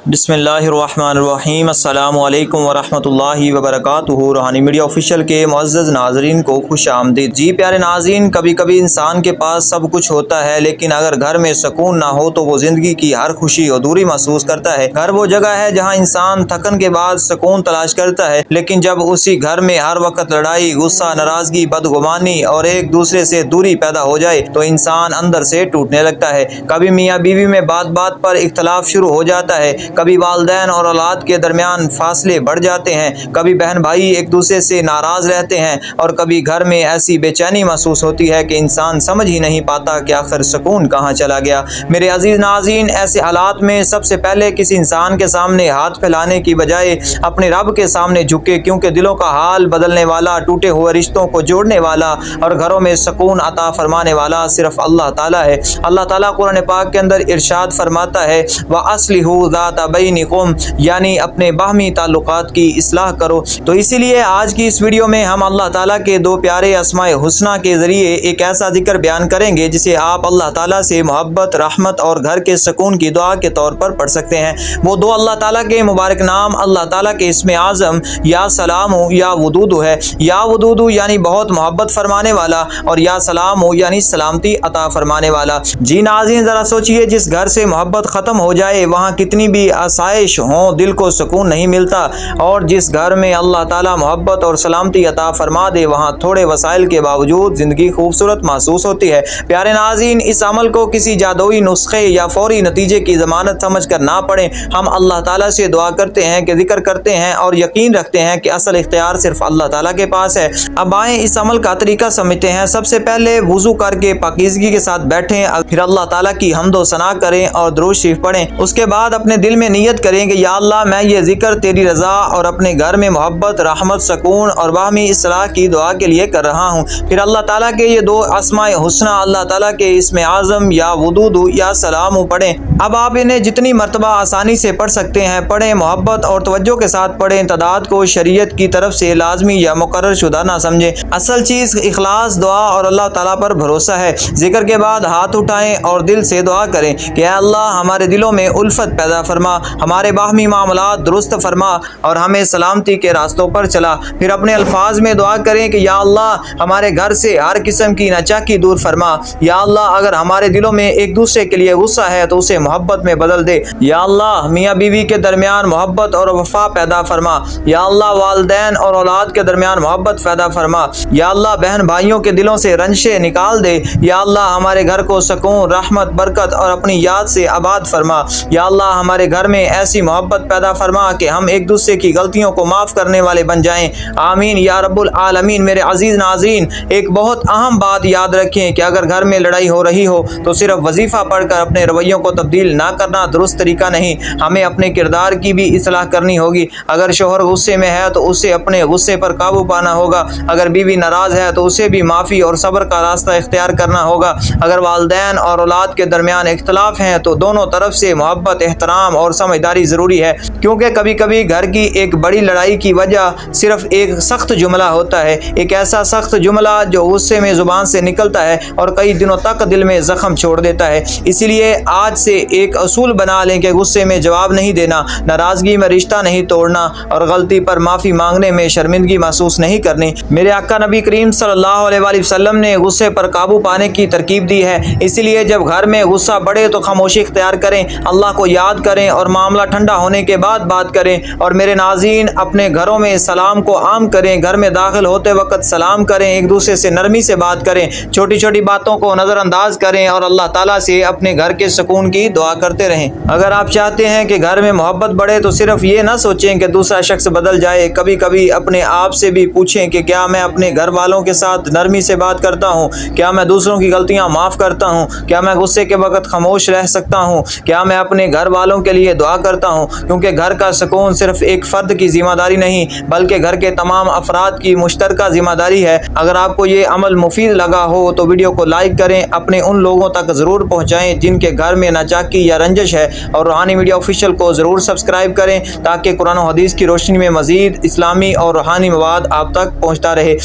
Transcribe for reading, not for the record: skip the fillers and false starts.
بسم اللہ الرحمن الرحیم۔ السلام علیکم ورحمۃ اللہ وبرکاتہ۔ روحانی میڈیا آفیشیل کے معزز ناظرین کو خوش آمدید۔ جی پیارے ناظرین، کبھی کبھی انسان کے پاس سب کچھ ہوتا ہے، لیکن اگر گھر میں سکون نہ ہو تو وہ زندگی کی ہر خوشی ادھوری محسوس کرتا ہے۔ گھر وہ جگہ ہے جہاں انسان تھکن کے بعد سکون تلاش کرتا ہے، لیکن جب اسی گھر میں ہر وقت لڑائی، غصہ، ناراضگی، بدگمانی اور ایک دوسرے سے دوری پیدا ہو جائے تو انسان اندر سے ٹوٹنے لگتا ہے۔ کبھی میاں بیوی میں بات بات پر اختلاف شروع ہو جاتا ہے، کبھی والدین اور اولاد کے درمیان فاصلے بڑھ جاتے ہیں، کبھی بہن بھائی ایک دوسرے سے ناراض رہتے ہیں، اور کبھی گھر میں ایسی بے چینی محسوس ہوتی ہے کہ انسان سمجھ ہی نہیں پاتا کہ آخر سکون کہاں چلا گیا۔ میرے عزیز ناظرین، ایسے حالات میں سب سے پہلے کسی انسان کے سامنے ہاتھ پھیلانے کی بجائے اپنے رب کے سامنے جھکے، کیونکہ دلوں کا حال بدلنے والا، ٹوٹے ہوئے رشتوں کو جوڑنے والا اور گھروں میں سکون عطا فرمانے والا صرف اللہ تعالیٰ ہے۔ اللہ تعالیٰ قرآن پاک کے اندر ارشاد فرماتا ہے وَأَصْلِحُوا ذَاتَ بَيْنِكُمْ، یعنی اپنے باہمی تعلقات کی اصلاح کرو۔ تو اسی لیے آج کی اس ویڈیو میں ہم اللہ تعالیٰ کے دو پیارے اسماء حسنہ کے ذریعے ایک ایسا ذکر بیان کریں گے جسے آپ اللہ تعالیٰ سے محبت، رحمت اور گھر کے سکون کی دعا کے طور پر پڑھ سکتے ہیں۔ وہ دو اللہ تعالیٰ کے مبارک نام اللہ تعالیٰ کے اسم اعظم یا سلام یا ودود ہے۔ یا ودود یعنی بہت محبت فرمانے والا، اور یا سلام یعنی سلامتی عطا فرمانے والا۔ جی ناظرین، ذرا سوچئے، جس گھر سے محبت ختم ہو جائے وہاں کتنی بھی آسائش ہوں دل کو سکون نہیں ملتا، اور جس گھر میں اللہ تعالیٰ محبت اور سلامتی عطا فرما دے وہاں تھوڑے وسائل کے باوجود زندگی خوبصورت محسوس ہوتی ہے۔ پیارے ناظرین، اس عمل کو کسی جادوئی نسخے یا فوری نتیجے کی ضمانت سمجھ کر نہ پڑھیں۔ ہم اللہ تعالیٰ سے دعا کرتے ہیں کہ ذکر کرتے ہیں اور یقین رکھتے ہیں کہ اصل اختیار صرف اللہ تعالیٰ کے پاس ہے۔ اب آئیں اس عمل کا طریقہ سمجھتے ہیں۔ سب سے پہلے وضو کر کے پاکیزگی کے ساتھ بیٹھیں، پھر اللہ تعالیٰ کی حمد و ثنا کریں اور درود شریف پڑھیں۔ اس کے بعد اپنے دل میں نیت کریں کہ یا اللہ، میں یہ ذکر تیری رضا اور اپنے گھر میں محبت، رحمت، سکون اور باہمی اصلاح کی دعا کے لیے کر رہا ہوں۔ پھر اللہ تعالیٰ کے یہ دو اسماء حسنہ اللہ تعالیٰ کے اسم اعظم یا ودود یا سلام پڑھیں۔ اب آپ انہیں جتنی مرتبہ آسانی سے پڑھ سکتے ہیں پڑھیں، محبت اور توجہ کے ساتھ پڑھیں، تعداد کو شریعت کی طرف سے لازمی یا مقرر شدہ نہ سمجھیں۔ اصل چیز اخلاص، دعا اور اللہ تعالیٰ پر بھروسہ ہے۔ ذکر کے بعد ہاتھ اٹھائیں اور دل سے دعا کریں کہ اے اللہ، ہمارے دلوں میں الفت پیدا فرما، ہمارے باہمی معاملات درست فرما اور ہمیں سلامتی کے راستوں پر چلا۔ پھر اپنے الفاظ میں دعا کریں کہ یا اللہ، ہمارے گھر سے ہر قسم کی ناچاکی دور فرما۔ یا اللہ، اگر ہمارے دلوں میں ایک دوسرے کے لیے غصہ ہے تو اسے محبت میں بدل دے۔ یا اللہ، میاں بیوی کے درمیان محبت اور وفا پیدا فرما۔ یا اللہ، والدین اور اولاد کے درمیان محبت پیدا فرما۔ یا اللہ، بہن بھائیوں کے دلوں سے رنجشیں نکال دے۔ یا اللہ، ہمارے گھر کو سکون، رحمت، برکت اور اپنی یاد سے آباد فرما۔ یا اللہ، ہمارے گھر میں ایسی محبت پیدا فرما کہ ہم ایک دوسرے کی غلطیوں کو معاف کرنے والے بن جائیں۔ آمین یا رب العالمین۔ میرے عزیز ناظرین، ایک بہت اہم بات یاد رکھیں کہ اگر گھر میں لڑائی ہو رہی ہو تو صرف وظیفہ پڑھ کر اپنے رویوں کو تبدیل نہ کرنا درست طریقہ نہیں۔ ہمیں اپنے کردار کی بھی اصلاح کرنی ہوگی۔ اگر شوہر غصے میں ہے تو اسے اپنے غصے پر قابو پانا ہوگا۔ اگر بیوی ناراض ہے تو اسے بھی معافی اور صبر کا راستہ اختیار کرنا ہوگا۔ اگر والدین اور اولاد کے درمیان اختلاف ہیں تو دونوں طرف سے محبت، احترام اور سمجھداری ضروری ہے، کیونکہ کبھی کبھی گھر کی ایک بڑی لڑائی کی وجہ صرف ایک سخت جملہ ہوتا ہے، ایک ایسا سخت جملہ جو غصے میں زبان سے نکلتا ہے اور کئی دنوں تک دل میں زخم چھوڑ دیتا ہے۔ اسی لیے آج سے ایک اصول بنا لیں کہ غصے میں جواب نہیں دینا، ناراضگی میں رشتہ نہیں توڑنا اور غلطی پر معافی مانگنے میں شرمندگی محسوس نہیں کرنی۔ میرے آقا نبی کریم صلی اللہ علیہ وآلہ وسلم نے غصے پر قابو پانے کی ترکیب دی ہے۔ اسی لیے جب گھر میں غصہ بڑھے تو خاموشی اختیار کریں، اللہ کو یاد کریں اور معاملہ ٹھنڈا ہونے کے بعد بات کریں۔ اور میرے ناظرین، اپنے گھروں میں سلام کو عام کریں، گھر میں داخل ہوتے وقت سلام کریں، ایک دوسرے سے نرمی سے بات کریں، چھوٹی چھوٹی باتوں کو نظر انداز کریں اور اللہ تعالیٰ سے اپنے گھر کے سکون کی دعا کرتے رہیں۔ اگر آپ چاہتے ہیں کہ گھر میں محبت بڑھے تو صرف یہ نہ سوچیں کہ دوسرا شخص بدل جائے، کبھی کبھی اپنے آپ سے بھی پوچھیں کہ کیا میں اپنے گھر والوں کے ساتھ نرمی سے بات کرتا ہوں؟ کیا میں دوسروں کی غلطیاں معاف کرتا ہوں؟ کیا میں غصے کے وقت خاموش رہ سکتا ہوں؟ کیا میں اپنے گھر والوں کے لیے دعا کرتا ہوں؟ کیونکہ گھر کا سکون صرف ایک فرد کی ذمہ داری نہیں بلکہ گھر کے تمام افراد کی مشترکہ ذمہ داری ہے۔ اگر آپ کو یہ عمل مفید لگا ہو تو ویڈیو کو لائک کریں، اپنے ان لوگوں تک ضرور پہنچائیں جن کے گھر میں ناچاکی یا رنجش ہے، اور روحانی میڈیا آفیشیل کو ضرور سبسکرائب کریں تاکہ قرآن و حدیث کی روشنی میں مزید اسلامی اور روحانی مواد آپ تک پہنچتا رہے۔